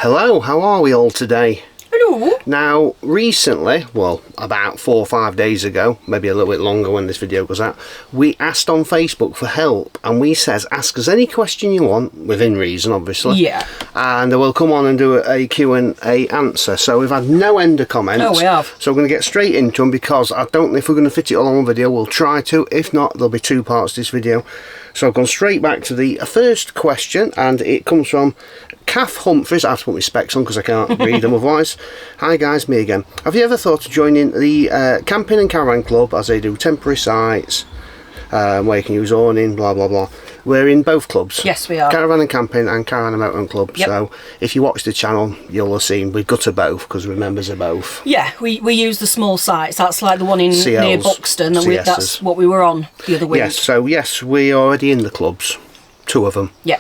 Hello, how are we all today? Hello. Now, recently, well, about 4 or 5 days ago, maybe a little bit longer when this video goes out, we asked on Facebook for help, and we says, ask us any question you want, within reason, obviously. Yeah. And we'll come on and do a Q&A answer. So we've had no end of comments. Oh, we have. So we're going to get straight into them, because I don't know if we're going to fit it all on one video. We'll try to. If not, there'll be 2 parts to this video. So I've gone straight back to the first question, and it comes from Kath Humphries. I have to put my specs on because I can't read them otherwise. Hi guys, me again. Have you ever thought of joining the camping and caravan club, as they do temporary sites where you can use awning, blah blah blah? We're in both clubs. Yes, we are. Caravan and camping and caravan and motorhome club. Yep. So if you watch the channel, you'll have seen we've got to both because we're members of both. Yeah, we use the small sites. That's like the one in near Buxton, and that's what we were on the other week. Yes, so yes, we're already in the clubs. 2 of them. Yeah.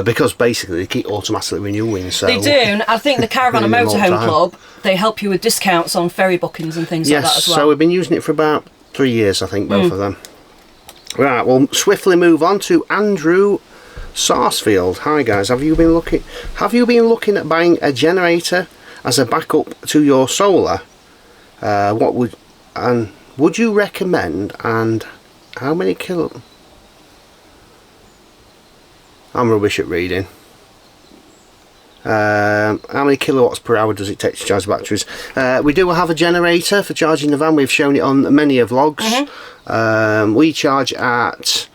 Because basically they keep automatically renewing. So they do, and I think the Caravan and Motorhome Club, they help you with discounts on ferry bookings and things like that as well. So we've been using it for about 3 years, I think, both of them. Right, we'll swiftly move on to Andrew Sarsfield. Hi guys, have you been looking at buying a generator as a backup to your solar? Would you recommend, and how many kilo? I'm rubbish at reading. How many kilowatts per hour does it take to charge batteries? We do have a generator for charging the van. We've shown it on many vlogs. We charge at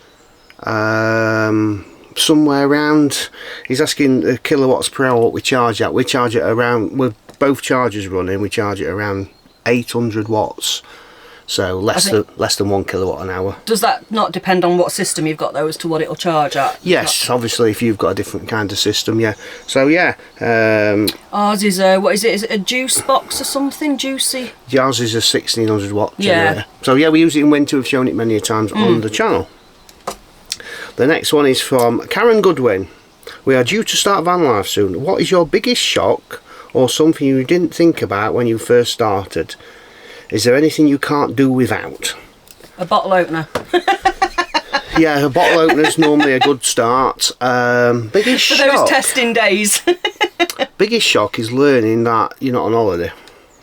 somewhere around, he's asking kilowatts per hour what we charge at. We charge it around, with both chargers running, we charge it around 800 watts. So less than 1 kilowatt an hour. Does that not depend on what system you've got though, as to what it'll charge at? Yes, obviously if you've got a different kind of system, yeah. So yeah. Ours is a, what is it? Is it a juice box or something? Juicy? Ours is a 1600 watt generator. Yeah. So yeah, we use it in winter. We've shown it many times on the channel. The next one is from Karen Goodwin. We are due to start Vanlife soon. What is your biggest shock or something you didn't think about when you first started? Is there anything you can't do without? A bottle opener. Yeah, a bottle opener is normally a good start. Biggest shock. For those testing days. Biggest shock is learning that you're not on holiday.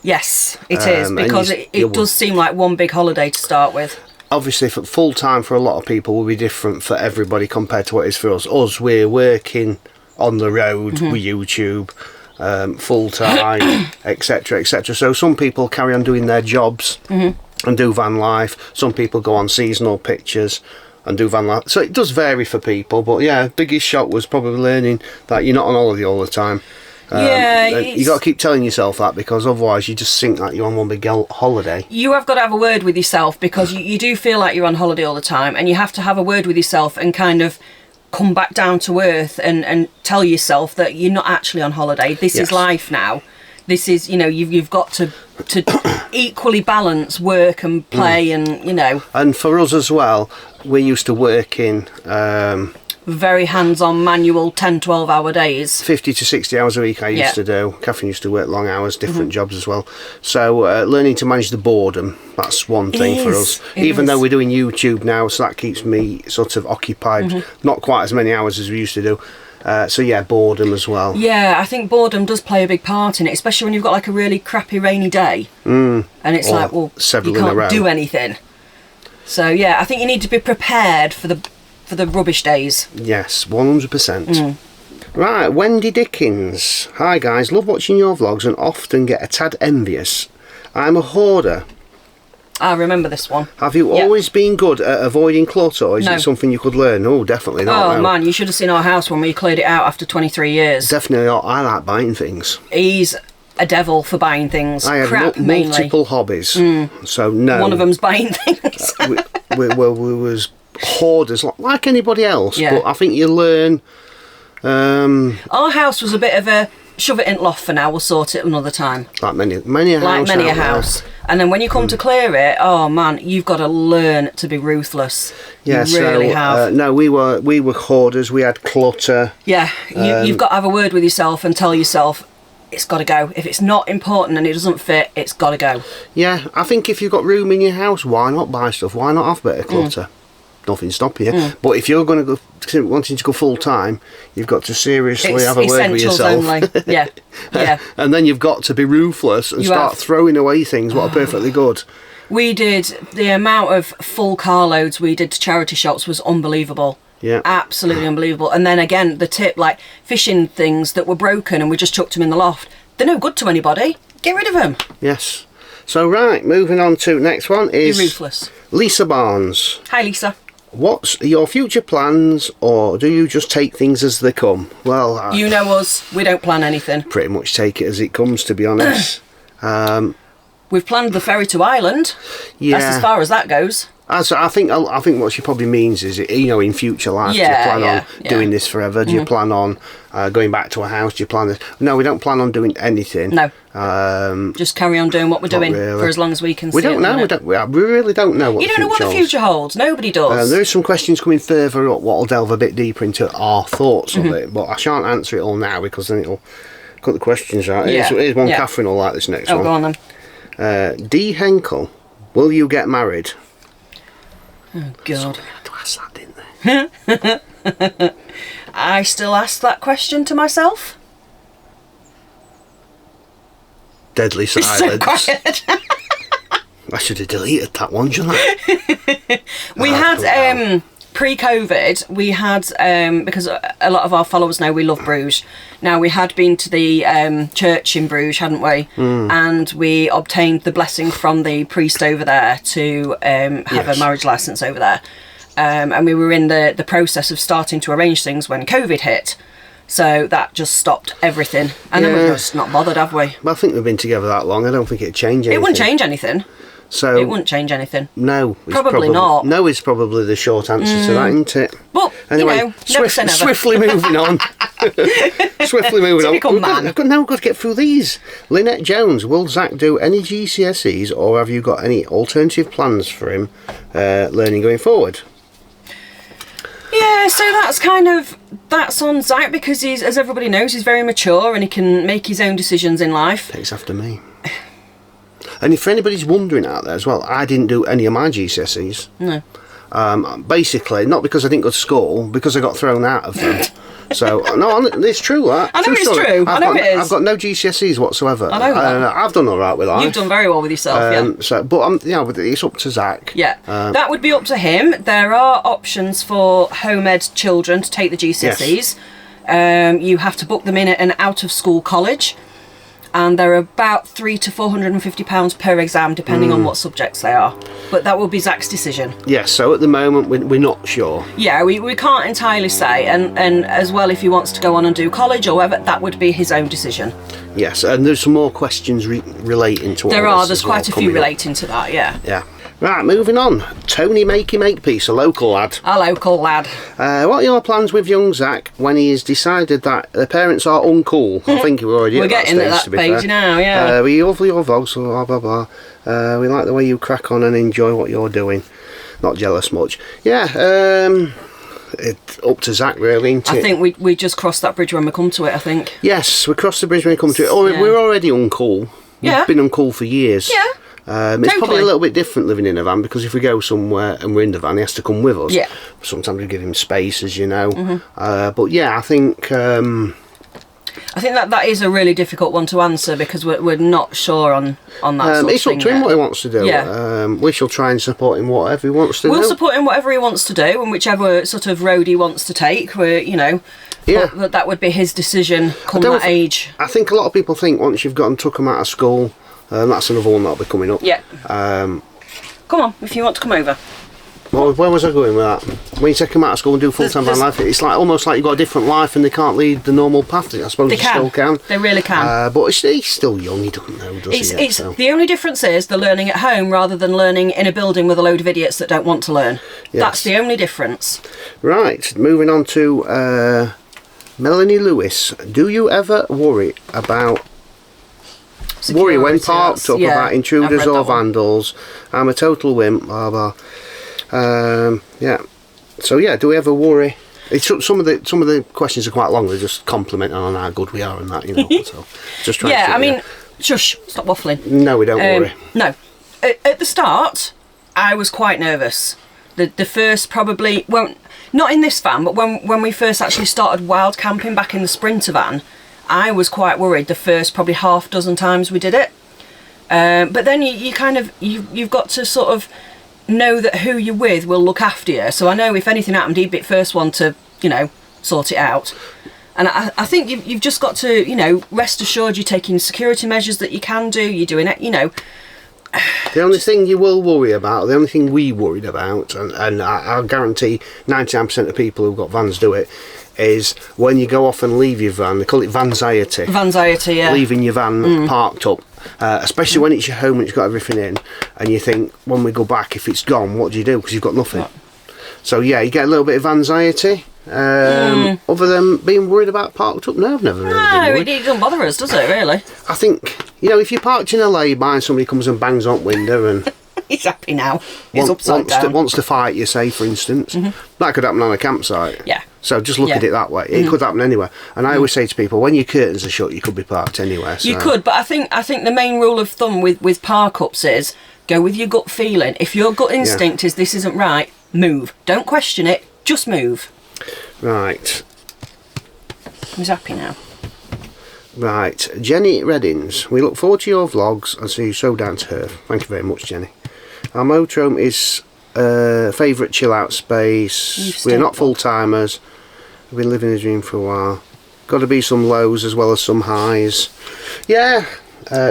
Yes, it is, because it does seem like one big holiday to start with. Obviously, for full time for a lot of people will be different for everybody compared to what it is for us. Us, we're working on the road with YouTube. Full time, etc, etc. So some people carry on doing their jobs and do van life. Some people go on seasonal pictures and do van life. So it does vary for people, but yeah, biggest shock was probably learning that you're not on holiday all the time. You got to keep telling yourself that, because otherwise you just think that you're on one big holiday. You have got to have a word with yourself, because you do feel like you're on holiday all the time, and you have to have a word with yourself and kind of come back down to earth and tell yourself that you're not actually on holiday. This is life now. This is, you know, you've got to equally balance work and play, and you know. And for us as well, we used to work in very hands-on manual 10-12 hour days, 50 to 60 hours a week I used to do. Catherine used to work long hours, different jobs as well. So learning to manage the boredom, that's one thing for us. Even though we're doing YouTube now, so that keeps me sort of occupied, not quite as many hours as we used to do. So yeah, boredom as well. Yeah, I think boredom does play a big part in it, especially when you've got like a really crappy rainy day and it's like, well, you can't do anything. So yeah, I think you need to be prepared for the rubbish days. Yes, 100%. Right, Wendy Dickens. Hi guys, love watching your vlogs and often get a tad envious. I'm a hoarder. I remember this one. Have you always been good at avoiding clutter, or is it something you could learn? Oh, definitely not. Oh man, you should have seen our house when we cleared it out after 23 years. Definitely not. I like buying things. He's a devil for buying things. I have multiple hobbies, so no. One of them's buying things. we was hoarders like anybody else, but I think you learn. Our house was a bit of a shove it in loft for now, we'll sort it another time. Like many a house. And then when you come to clear it, oh man, you've got to learn to be ruthless. Yeah, you really have. No, we were hoarders. We had clutter. Yeah, you've got to have a word with yourself and tell yourself, it's got to go. If it's not important and it doesn't fit, it's got to go. Yeah, I think if you've got room in your house, why not buy stuff? Why not have a bit of clutter? Nothing stopping you. But if you're going to wanting to go full time, you've got to seriously have a word with yourself. Only. Yeah, yeah. And then you've got to be ruthless and start throwing away things what are perfectly good. We did, the amount of full carloads we did to charity shops was unbelievable. Yeah. Absolutely unbelievable. And then again, the tip, like fishing things that were broken and we just chucked them in the loft. They're no good to anybody. Get rid of them. Yes. So, right, moving on to next one is... Be ruthless. Lisa Barnes. Hi, Lisa. What's your future plans, or do you just take things as they come? Well... you know us, we don't plan anything. Pretty much take it as it comes, to be honest. We've planned the ferry to Ireland. Yeah. That's as far as that goes. I think what she probably means is, you know, in future life, do you plan on doing this forever? Do you plan on going back to a house? Do you plan this? No, we don't plan on doing anything. No. Just carry on doing what we're doing for as long as we can. We don't know. We really don't know what you don't know what the future holds. Nobody does. There is some questions coming further up. What will delve a bit deeper into our thoughts of it, but I shan't answer it all now because then it'll cut the questions out. Yeah. Here's one. Catherine will like this next one. Oh, go on then. D. Henkel, will you get married? Oh, God. Somebody had to ask that, didn't they? I still ask that question to myself. Deadly silence. So quiet. I should have deleted that one, shouldn't I? We had, pre-COVID, we had, because a lot of our followers know we love Bruges. Now, we had been to the church in Bruges, hadn't we? And we obtained the blessing from the priest over there to have a marriage licence over there. And we were in the process of starting to arrange things when COVID hit. So that just stopped everything. And then we've just not bothered, have we? Well, I think we've been together that long. I don't think it'd change anything. It wouldn't change anything. So it wouldn't change anything. No. Probably not. No is probably the short answer to that, isn't it? But, anyway, you know, never say never. Swiftly moving on. Swiftly moving on. Typical man. I've got to get through these. Lynette Jones, will Zach do any GCSEs or have you got any alternative plans for him learning going forward? Yeah, so that's on Zach because he's, as everybody knows, he's very mature and he can make his own decisions in life. Takes after me. And if anybody's wondering out there as well, I didn't do any of my GCSEs. No. Basically, not because I didn't go to school, because I got thrown out of them. So, no, it's true, that. I know it's true. I know it is. I've got no GCSEs whatsoever. I know that. I've done all right with life. You've done very well with yourself, yeah. So, but it's up to Zach. Yeah, that would be up to him. There are options for home ed children to take the GCSEs. Yes. You have to book them in at an out-of-school college. And they're about £300 to £450 per exam, depending on what subjects they are. But that will be Zach's decision. Yes, so at the moment we're not sure. Yeah, we can't entirely say. And as well, if he wants to go on and do college or whatever, that would be his own decision. Yes, and there's some more questions relating to all this. There's quite a few relating to that, yeah. Yeah. Right, moving on. Tony Makepeace, a local lad. A local lad. What are your plans with young Zach when he has decided that the parents are uncool? I think we're already we're at getting that at stage, that page now, yeah. We love your vlogs, blah, blah, blah. We like the way you crack on and enjoy what you're doing. Not jealous much. Yeah, it's up to Zach, really, isn't it? I think we just cross that bridge when we come to it, I think. Yes, we cross the bridge when we come to it. We're already uncool. We've been uncool for years. Yeah. It's probably a little bit different living in a van because if we go somewhere and we're in the van, he has to come with us. Yeah. Sometimes we give him space, as you know. But yeah, I think that is a really difficult one to answer because we're not sure on that sort of thing. It's up to him what he wants to do. Yeah. We shall try and support him whatever he wants to do. We'll support him whatever he wants to do and whichever sort of road he wants to take. But that would be his decision come that age. I think a lot of people think once you've gotten took him out of school, that's another one that'll be coming up. Yeah. Come on, if you want to come over. Well, where was I going with that? When you take them out of school and do full-time van life, it's like almost like you've got a different life and they can't lead the normal path. I suppose they still can. They really can. But he's still young, he doesn't know, does he? The only difference is they're learning at home rather than learning in a building with a load of idiots that don't want to learn. Yes. That's the only difference. Right, moving on to Melanie Lewis. Do you ever worry when parked up about intruders or vandals? I'm a total wimp, blah blah. Yeah. So yeah, do we ever worry? Some of the questions are quite long. They're just complimenting on how good we are and that, So just trying. Yeah, I mean, shush, stop waffling. No, we don't worry. No, at the start, I was quite nervous The first probably, well, not in this van, but when we first actually started wild camping back in the Sprinter van, I was quite worried the first probably half dozen times we did it. But then you kind of, you've got to sort of know that who you're with will look after you. So I know if anything happened, he'd be the first one to, you know, sort it out. And I think you've just got to, you know, rest assured you're taking security measures that you can do. You're doing it, you know. The only thing you will worry about, the only thing we worried about, and I'll guarantee 99% of people who've got vans do it, is when you go off and leave your van. They call it vanxiety. Vanxiety, yeah. Leaving your van parked up. Especially when it's your home and it's got everything in, and you think, when we go back, if it's gone, what do you do? Because you've got nothing. So yeah, you get a little bit of anxiety. Other than being worried about parked up, no, I've never really been worried. It doesn't bother us, does it, really? I think, you know, if you're parked in a lay-by and somebody comes and bangs on the window and he's happy now. He's upside down. Wants to fight you, say, for instance, that could happen on a campsite. Yeah. So just look at it that way. It could happen anywhere. And I always say to people, when your curtains are shut, you could be parked anywhere. So. You could, but I think the main rule of thumb with park-ups is go with your gut feeling. If your gut instinct is this isn't right, move. Don't question it, just move. Right. He's happy now. Right. Jenny Reddings, we look forward to your vlogs and see you so down to earth. Thank you very much, Jenny. Our motorhome is favourite chill out space. We're not full timers. We've been living a dream for a while. Got to be some lows as well as some highs. Yeah.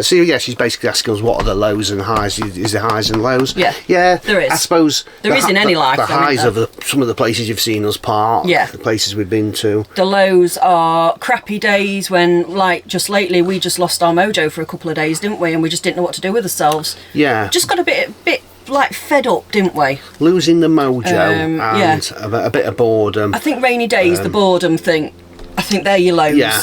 So yeah, she's basically asking us what are the lows and highs. Is there highs and lows? Yeah. Yeah. There is. I suppose there is in any life. The highs of some of the places you've seen us park. Yeah. The places we've been to. The lows are crappy days when, like, just lately we just lost our mojo for a couple of days, didn't we? And we just didn't know what to do with ourselves. Yeah. Just got a bit like fed up, didn't we? Losing the mojo and a bit of boredom. I think rainy days, the boredom thing. I think they're your lows. Yeah.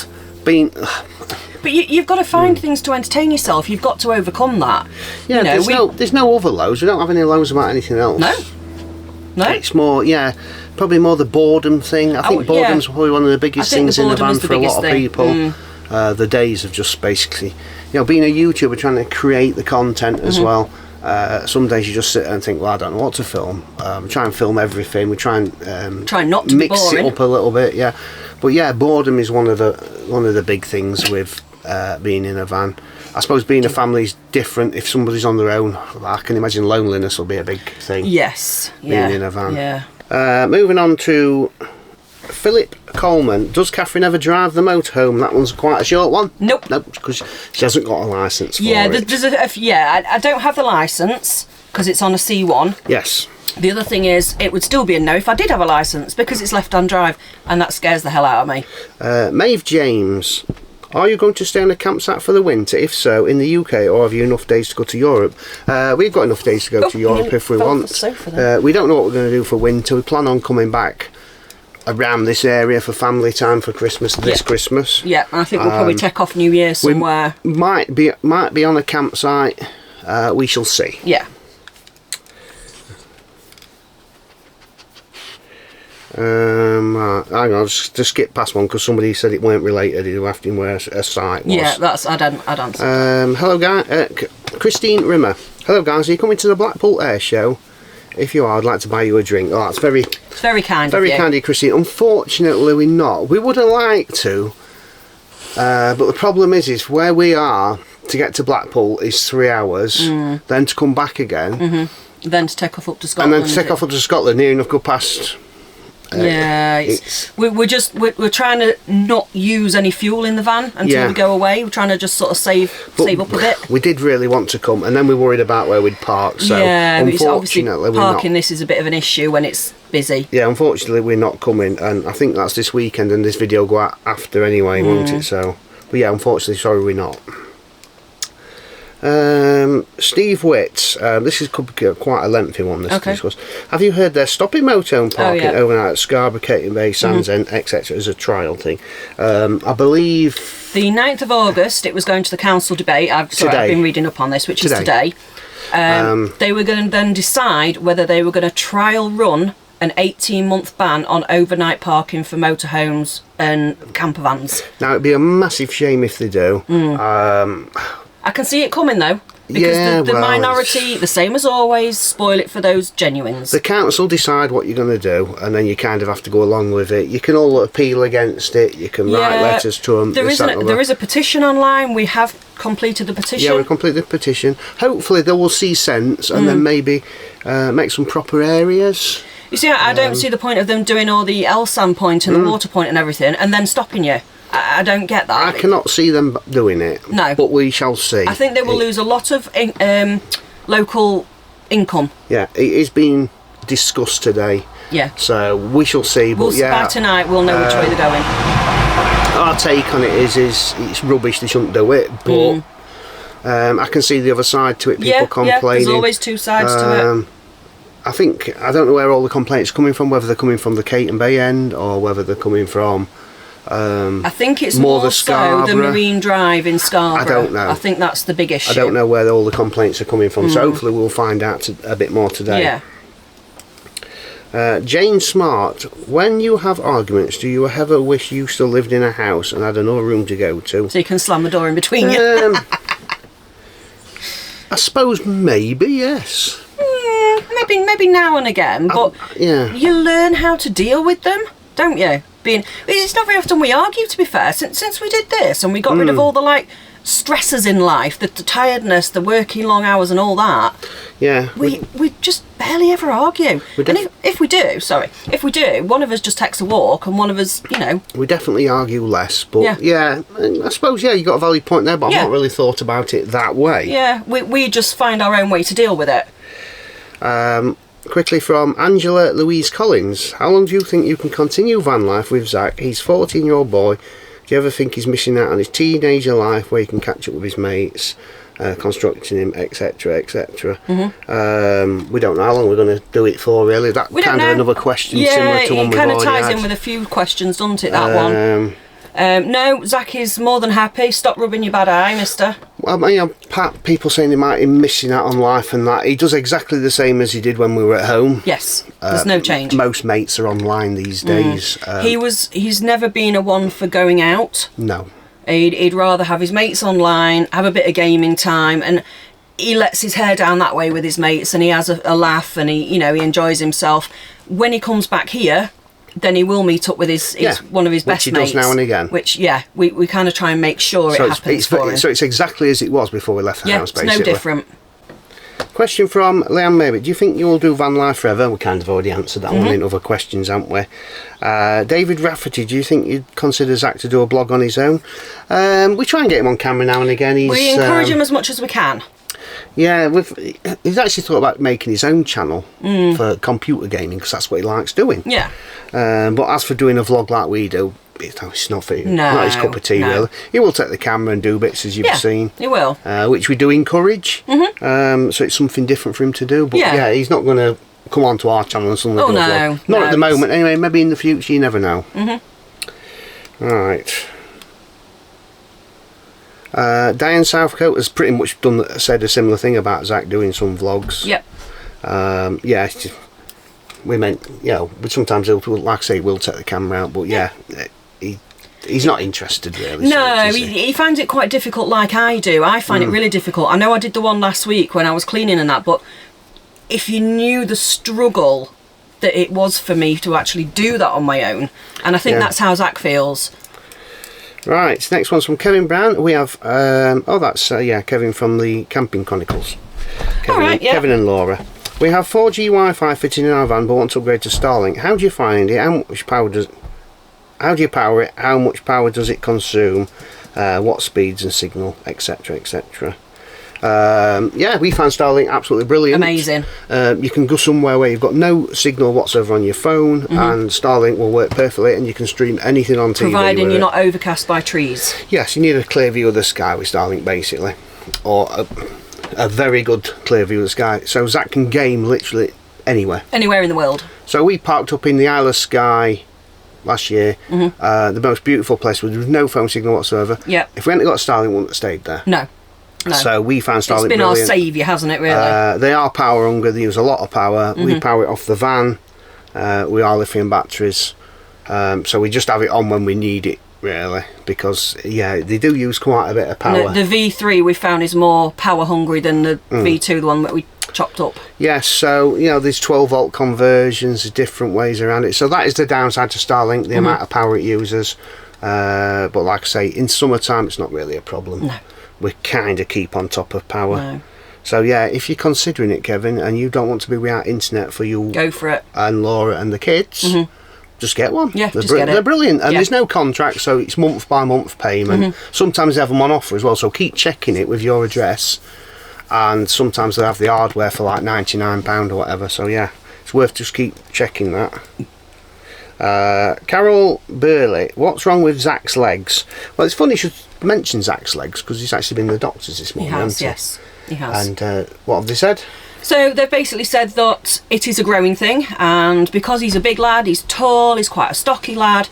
But you've got to find things to entertain yourself. You've got to overcome that. Yeah, you know, there's no other lows. We don't have any lows about anything else. No. It's more, probably more the boredom thing. I think boredom's probably one of the biggest things in the van for a lot of people. The days of just basically, being a YouTuber, trying to create the content as well. Some days you just sit there and think, well, I don't know what to film. Try and film everything. We try and try not to mix it up a little bit. Yeah, but yeah, boredom is one of the big things with being in a van. I suppose being a family is different. If somebody's on their own, I can imagine loneliness will be a big thing. Yes, being in a van. Yeah. Moving on to Philip Coleman. Does Catherine ever drive the motorhome? That one's quite a short one. Nope, because she hasn't got a licence for it. I don't have the licence because it's on a C1. Yes. The other thing is, it would still be a no if I did have a licence because it's left-hand drive, and that scares the hell out of me. Maeve James. Are you going to stay on a campsite for the winter? If so, in the UK, or have you enough days to go to Europe? We've got enough days to go to Europe if we want. We don't know what we're going to do for winter. We plan on coming back around this area for family time for Christmas this Christmas. Yeah, I think we'll probably take off New Year somewhere. We might be on a campsite. We shall see. Yeah. Hang on, I'll just skip past one because somebody said it weren't related. They were asking where a site was. Yeah, I'd answer. Hello, guys. Christine Rimmer. Hello, guys. Are you coming to the Blackpool Air Show? If you are, I'd like to buy you a drink. Oh, that's very kind. Very kind of you, Christine. Unfortunately, we're not. We would have liked to, but the problem is where we are to get to Blackpool is 3 hours. Then to come back again. Then to take off up to Scotland. And then to take off up to Scotland, near enough go past. We're trying to not use any fuel in the van until we go away. We're trying to just sort of save up a bit. We did really want to come, and then we worried about where we'd park. So unfortunately, parking this is a bit of an issue when it's busy. Yeah, unfortunately, we're not coming, and I think that's this weekend, and this video will go out after anyway, won't it? So, but yeah, unfortunately, sorry, we're not. Steve Witt, this is quite a lengthy one to discuss. Have you heard they're stopping motorhome parking overnight at Scarborough, Caton Bay, Sands End, etc. as a trial thing? I believe the 9th of August it was going to the council debate. I've been reading up on this, which is today. They were going to then decide whether they were going to trial run an 18-month ban on overnight parking for motorhomes and camper vans. Now it'd be a massive shame if they do. I can see it coming though. Because the minority, the same as always, spoil it for those genuines. The council decide what you're going to do, and then you kind of have to go along with it. You can all appeal against it. You can write letters to them. There is a petition online. We have completed the petition. Yeah, we completed the petition. Hopefully they will see sense and then maybe make some proper areas. You see, I don't see the point of them doing all the LSAM point and the water point and everything and then stopping you. I don't get that. I cannot see them doing it. No. But we shall see. I think they will lose a lot of local income. Yeah, it is being discussed today. Yeah. So we shall see. But by tonight we'll know which way they're going. Our take on it is it's rubbish, they shouldn't do it. But I can see the other side to it, people complaining. Yeah, there's always two sides to it. I don't know where all the complaints are coming from, whether they're coming from the Caton Bay end or whether they're coming from I think it's more so the Marine Drive in Scarborough. I don't know. I think that's the big issue. I don't know where all the complaints are coming from, so hopefully we'll find out a bit more today. Yeah. Jane Smart, when you have arguments, do you ever wish you still lived in a house and had another room to go to? So you can slam the door in between you? I suppose maybe, yes. Maybe now and again, but you learn how to deal with them, don't you? It's not very often we argue, to be fair, since we did this and we got rid of all the stresses in life, the tiredness, the working long hours and all that. Yeah. We just barely ever argue. And if we do, one of us just takes a walk and one of us, We definitely argue less, but I suppose, you got a valid point there, but I've not really thought about it that way. Yeah, we just find our own way to deal with it. Quickly from Angela Louise Collins, how long do you think you can continue van life with Zach? He's a 14-year-old boy. Do you ever think he's missing out on his teenager life where he can catch up with his mates, constructing him, etc, etc? We don't know how long we're going to do it for, really. That kind of another question similar to one we've already had. Yeah, it kind of ties in with a few questions, doesn't it, that one? No, Zach is more than happy. Stop rubbing your bad eye, mister. Well, people saying he might be missing out on life and that. He does exactly the same as he did when we were at home. Yes, there's no change. Most mates are online these days. He's never been a one for going out. No. He'd rather have his mates online, have a bit of gaming time, and he lets his hair down that way with his mates, and he has a laugh, and he enjoys himself. When he comes back here, then he will meet up with one of his best mates. Which he does now and again. Which, we kind of try and make sure it happens for him. So it's exactly as it was before we left the house, basically. It's no different. Question from Leanne Maybe. Do you think you will do van life forever? We kind of already answered that one in other questions, haven't we? David Rafferty, do you think you'd consider Zach to do a blog on his own? We try and get him on camera now and again. We encourage him as much as we can. Yeah, he's actually thought about making his own channel for computer gaming because that's what he likes doing. Yeah. But as for doing a vlog like we do, it's not his cup of tea, really. He will take the camera and do bits, as you've seen. He will. Which we do encourage. So it's something different for him to do. But he's not going to come onto our channel and suddenly do a vlog. Not at the moment, anyway. Maybe in the future, you never know. Right. Diane Southcote has pretty much said a similar thing about Zach doing some vlogs. Yep. It's just, we meant, but sometimes like I say, we'll take the camera out, but he's not interested really. No, he finds it quite difficult, like I do. I find it really difficult. I know I did the one last week when I was cleaning and that, but if you knew the struggle that it was for me to actually do that on my own, and I think that's how Zach feels. Right, next one's from Kevin Brown. We have, Kevin from the Camping Chronicles. Kevin and Laura. We have 4G Wi-Fi fitting in our van but want to upgrade to Starlink. How do you find it? How do you power it? How much power does it consume? What speeds and signal, etc, etc. We found Starlink absolutely brilliant. Amazing. You can go somewhere where you've got no signal whatsoever on your phone, and Starlink will work perfectly, and you can stream anything on TV. Providing you're not overcast by trees. Yes, you need a clear view of the sky with Starlink, basically, or a very good clear view of the sky. So Zach can game literally anywhere. Anywhere in the world. So we parked up in the Isle of Skye last year, the most beautiful place with no phone signal whatsoever. Yep. If we hadn't got Starlink, we wouldn't have stayed there. No. So we found Starlink brilliant. It's been our saviour, hasn't it, really? They are power hungry, they use a lot of power. We power it off the van. We are lithium batteries. So we just have it on when we need it really, because they do use quite a bit of power. The V3 we found is more power hungry than the V2, the one that we chopped up. Yes, so there's 12 volt conversions, there's different ways around it. So that is the downside to Starlink, the amount of power it uses. But like I say, in summertime it's not really a problem. No. We kind of keep on top of power. No. So yeah, if you're considering it, Kevin, and you don't want to be without internet for you, go for it. And Laura and the kids, just get one. Yeah, just get it. They're brilliant, and there's no contract, so it's month by month payment. Sometimes they have them on offer as well, so keep checking it with your address. And sometimes they have the hardware for like £99 or whatever. So yeah, it's worth just keep checking that. Carol Burley, what's wrong with Zach's legs? Well, it's funny you should mention Zach's legs, because he's actually been to the doctors this morning. He has, yes. He has. And what have they said? So they've basically said that it is a growing thing, and because he's a big lad, he's tall, he's quite a stocky lad.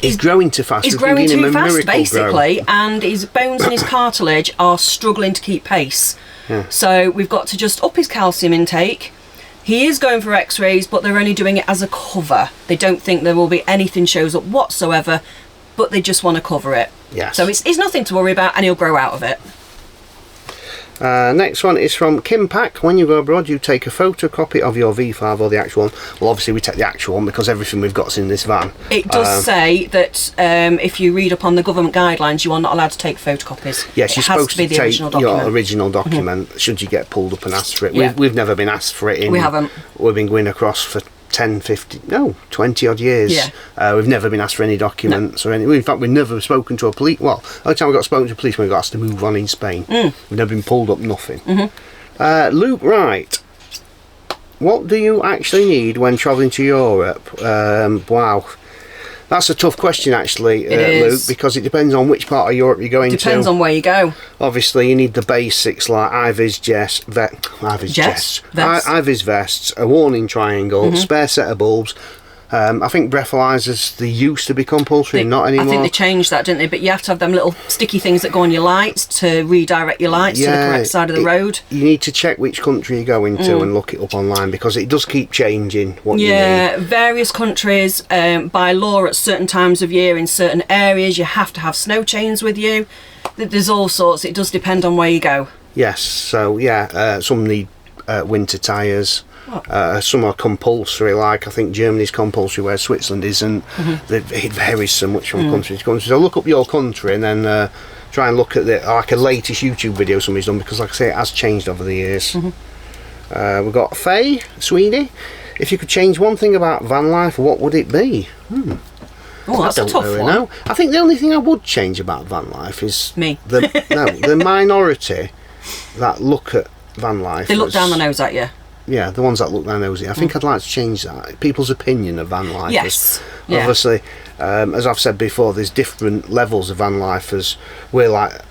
He's growing too fast. He's growing too fast, basically, and his bones and his cartilage are struggling to keep pace. Yeah. So we've got to just up his calcium intake. He is going for x-rays, but they're only doing it as a cover. They don't think there will be anything shows up whatsoever, but they just want to cover it. Yes. So it's nothing to worry about, and he'll grow out of it. Next one is from Kim Pack. When you go abroad, you take a photocopy of your V5 or the actual one. Well, obviously we take the actual one because everything we've got's in this van. It does say that if you read up on the government guidelines, you are not allowed to take photocopies. Yes, you're supposed to take your original document should you get pulled up and asked for it. Yeah. We've never been asked for it. We haven't. We've been going across for 20 odd years. Yeah. We've never been asked for any documents or anything. In fact, we've never spoken to a police. Well, the only time we got spoken to a police when we got asked to move on in Spain. We've never been pulled up, nothing. Luke Wright, what do you actually need when travelling to Europe? Wow. That's a tough question, actually, Luke, because it depends on which part of Europe you're going to. Depends on where you go. Obviously, you need the basics like IVIS vests, a warning triangle, spare set of bulbs. I think breathalyzers, they used to be compulsory, not anymore. I think they changed that, didn't they? But you have to have them little sticky things that go on your lights to redirect your lights to the correct side of the road. You need to check which country you're going to and look it up online, because it does keep changing what you need. Yeah, various countries, by law at certain times of year in certain areas, you have to have snow chains with you. There's all sorts. It does depend on where you go. Yes, so yeah, some need winter tyres. Some are compulsory, like I think Germany's compulsory, where Switzerland isn't. It varies so much from country to country. So look up your country and then try and look at a latest YouTube video somebody's done, because like I say, it has changed over the years. We've got Faye Sweeney. If you could change one thing about van life, what would it be? Oh, that's a tough one. Know. I think the only thing I would change about van life is me. The minority that look at van life. They look down the nose at you. Yeah, the ones that look down nosy. I think I'd like to change that. People's opinion of van lifers. Yes. Yeah. Obviously, as I've said before, there's different levels of van lifers. We're like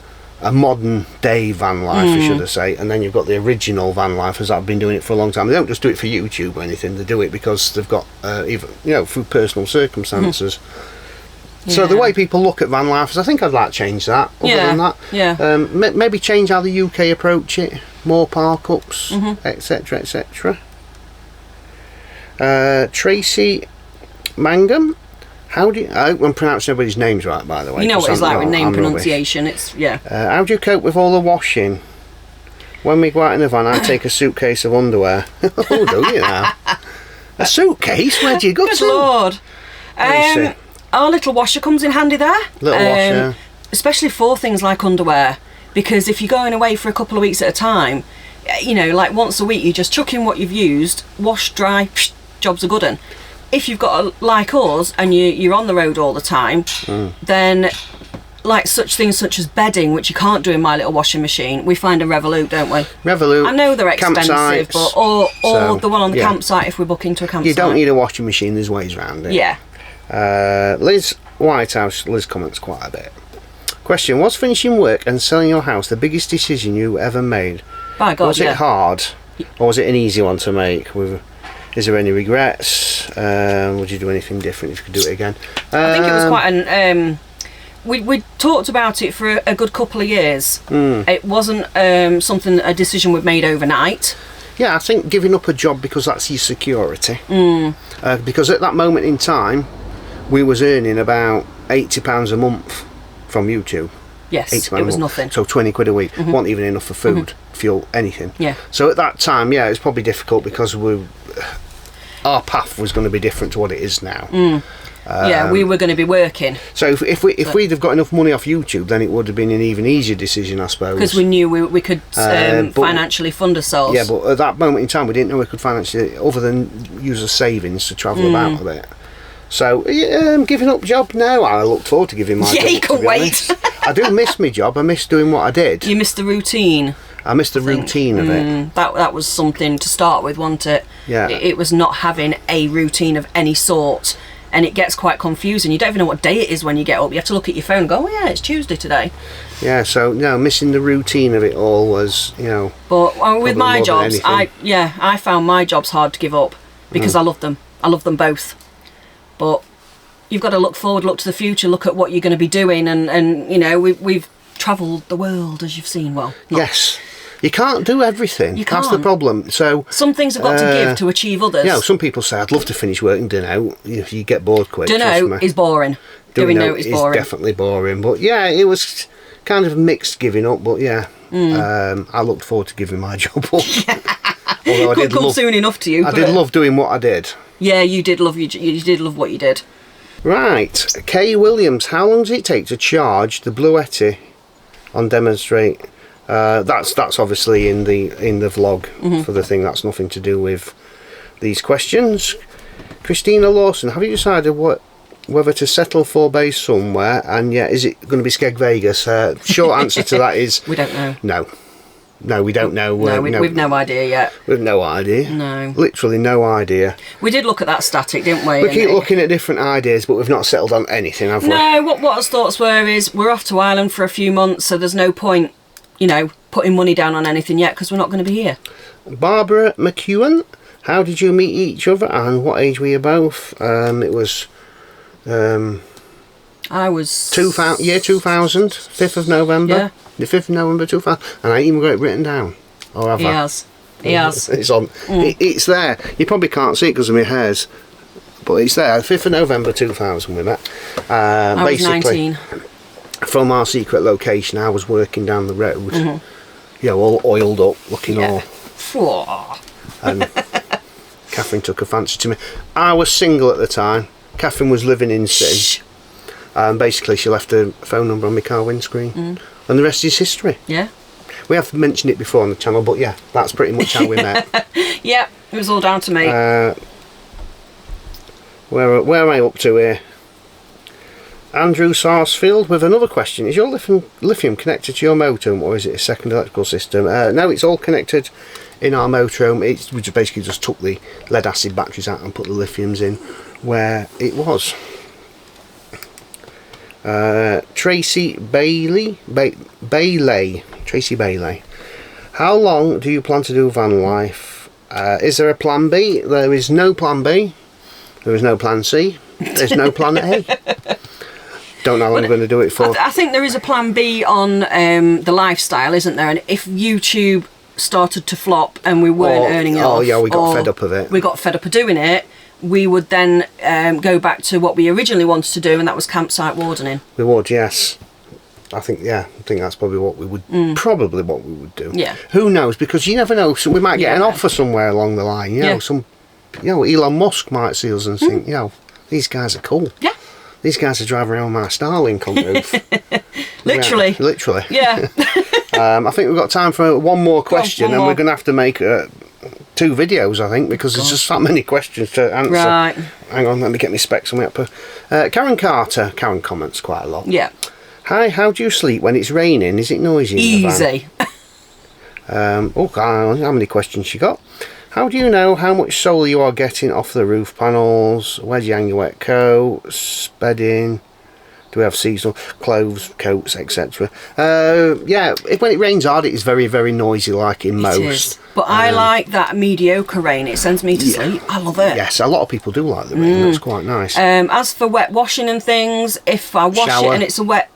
a modern day van lifer, should I say, and then you've got the original van lifers that have been doing it for a long time. They don't just do it for YouTube or anything. They do it because they've got even through personal circumstances. So the way people look at van lifers, I think I'd like to change that. Other than that, maybe change how the UK approach it. More park-ups, etc, etc. Tracy Mangum, how do you... I'm pronouncing everybody's names right, by the way. You know what it's like with name pronunciation. It's how do you cope with all the washing? When we go out in the van, I take a suitcase of underwear. Oh, do you now? A suitcase? Where do you go to? Good Lord. Our little washer comes in handy there. Little washer. Especially for things like underwear. Because if you're going away for a couple of weeks at a time, like once a week, you just chuck in what you've used, wash, dry, job's a good one. If you've got like us and you're on the road all the time, then like such things such as bedding, which you can't do in my little washing machine, we find a Revolut, don't we? Revolut. I know they're expensive, but or the one on the campsite if we book into a campsite. You don't need a washing machine. There's ways around it. Yeah. Liz Whitehouse. Liz comments quite a bit. Question: was finishing work and selling your house the biggest decision you ever made? By God, was it hard, or was it an easy one to make? Is there any regrets? Would you do anything different if you could do it again? I think it was quite an... We talked about it for a good couple of years. It wasn't a decision we'd made overnight. Yeah, I think giving up a job because that's your security. Because at that moment in time, we was earning about £80 a month from YouTube. Yes, it was nothing. So 20 quid a week. Wasn't even enough for food, fuel, anything. Yeah. So at that time, yeah, it was probably difficult because our path was going to be different to what it is now. Yeah, we were going to be working. So if we'd have got enough money off YouTube, then it would have been an even easier decision, I suppose. Because we knew we could financially fund ourselves. Yeah, but at that moment in time, we didn't know we could financially, other than use the savings to travel about a bit. So, giving up job now, I look forward to giving my job up, you can wait. I do miss my job. I miss doing what I did. You missed the routine. I missed the routine of it. That was something to start with, wasn't it? Yeah. It was not having a routine of any sort. And it gets quite confusing. You don't even know what day it is when you get up. You have to look at your phone and go, oh yeah, it's Tuesday today. Yeah, so missing the routine of it all was, But with my jobs, I found my jobs hard to give up because I love them. I love them both. But you've got to look forward, look to the future, look at what you're going to be doing, and we've travelled the world, as you've seen. Well, yes. You can't do everything. You can't. That's the problem. So some things have got to give to achieve others. Some people say, I'd love to finish work and do out. You get bored quick. Do know is boring. Doing out is boring. Definitely boring. But yeah, it was kind of mixed giving up. But yeah, I looked forward to giving my job up. Although it come soon enough to you. I did love doing what I did. Yeah, you did love you did love what you did. Right, Kay Williams. How long does it take to charge the Bluetti on demonstrate? That's obviously in the vlog for the thing. That's nothing to do with these questions. Christina Lawson, have you decided whether to settle for base somewhere? And is it going to be Skeg Vegas? Short answer to that is we don't know. No, we don't know. We've no idea yet. We've no idea. No. Literally no idea. We did look at that static, didn't we? We keep looking at different ideas, but we've not settled on anything, have we? No, what our thoughts were is we're off to Ireland for a few months, so there's no point, putting money down on anything yet because we're not going to be here. Barbara McEwen, how did you meet each other and what age were you both? It was... I was... 2000, 5th of November. Yeah. The 5th of November 2000. And I even got it written down. Or have I? He has. It's on. It's there. You probably can't see it because of my hairs. But it's there. 5th of November 2000 we met. I was 19. From our secret location, I was working down the road. All oiled up, looking all... And Catherine took a fancy to me. I was single at the time. Catherine was living in sin. Basically, she left a phone number on my car windscreen. And the rest is history. Yeah. We have mentioned it before on the channel, but yeah, that's pretty much how we met. Yeah, it was all down to me. Where am I up to here? Andrew Sarsfield with another question. Is your lithium connected to your motorhome, or is it a second electrical system? No, it's all connected in our motorhome. We basically just took the lead acid batteries out and put the lithiums in where it was. Tracy Bailey. Tracy Bailey. How long do you plan to do van life? Is there a plan B? There is no plan B. There is no plan C. There's no plan A. Don't know how long I'm going to do it for. I think there is a plan B on the lifestyle, isn't there? And if YouTube started to flop and we weren't earning enough, we got fed up of it. We got fed up of doing it. We would then go back to what we originally wanted to do, and that was campsite wardening. We would, yes. I think that's probably what we would do. Yeah. Who knows? Because you never know. So we might get an offer somewhere along the line. Elon Musk might see us and think, these guys are cool. Yeah. These guys are driving around my Starlink on the roof. Literally. Yeah, literally. Yeah. I think we've got time for one more question, and we're going to have to make 2 videos, I think, because there's just that many questions to answer. Right. Hang on, let me get my specs on me up. Karen Carter. Karen comments quite a lot. Yeah. Hi, how do you sleep when it's raining? Is it noisy? Easy. How many questions she got? How do you know how much solar you are getting off the roof panels? Where do you hang your wet coats? Bedding? Do we have seasonal clothes, coats, etc.? When it rains hard, it is very, very noisy, like in most. It is. But I like that mediocre rain. It sends me to sleep. I love it. Yes, a lot of people do like the rain. That's quite nice. As for wet washing and things, if I wash it and it's a wet...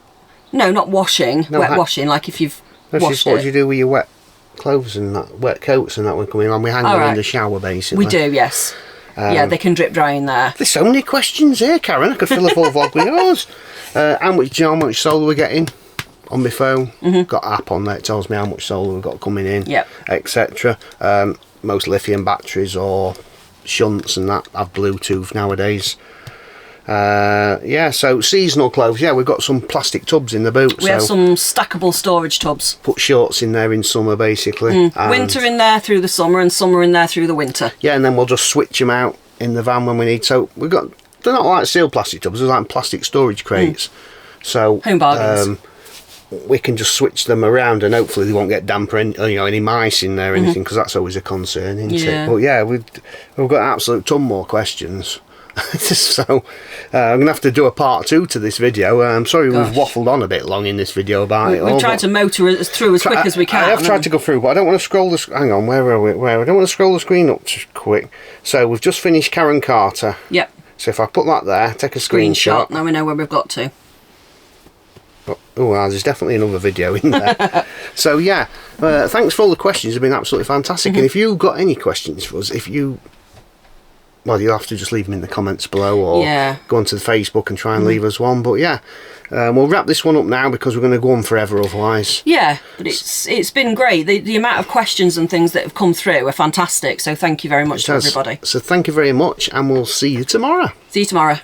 No, not washing. Wet washing, like if you've washed it. What do you do with your wet clothes and that, wet coats and that one coming on? We hang them in the shower, basically. We do, yes. Yeah, they can drip dry in there. There's so many questions here, Karen. I could fill a full vlog with yours. How much solar we're getting on my phone? Got an app on there. It tells me how much solar we've got coming in, etc. Most lithium batteries or shunts and that have Bluetooth nowadays. Yeah, so seasonal clothes. Yeah, we've got some plastic tubs in the boot. We have some stackable storage tubs. Put shorts in there in summer, basically. Winter in there through the summer, and summer in there through the winter. Yeah, and then we'll just switch them out in the van when we need. So we've got, they're not like sealed plastic tubs, they're like plastic storage crates. So home bargains. We can just switch them around, and hopefully they won't get damp or any mice in there or anything, because that's always a concern, isn't it? But yeah, we've got an absolute ton more questions. So I'm gonna have to do a part 2 to this video. I'm sorry we've waffled on a bit long in this video about it. We've tried to motor it through as quick as we can. I have tried to go through, but I don't want to scroll the. Hang on, where are we? I don't want to scroll the screen up too quick. So we've just finished Karen Carter. Yep. So if I put that there, take a screenshot. Now we know where we've got to. Oh, well, there's definitely another video in there. So yeah, thanks for all the questions. They've been absolutely fantastic. And if you've got any questions for us, well, you'll have to just leave them in the comments below, or go onto the Facebook and try and leave us one. But yeah, we'll wrap this one up now, because we're going to go on forever otherwise. Yeah, but it's been great. The amount of questions and things that have come through are fantastic. So thank you very much to everybody. So thank you very much, and we'll see you tomorrow. See you tomorrow.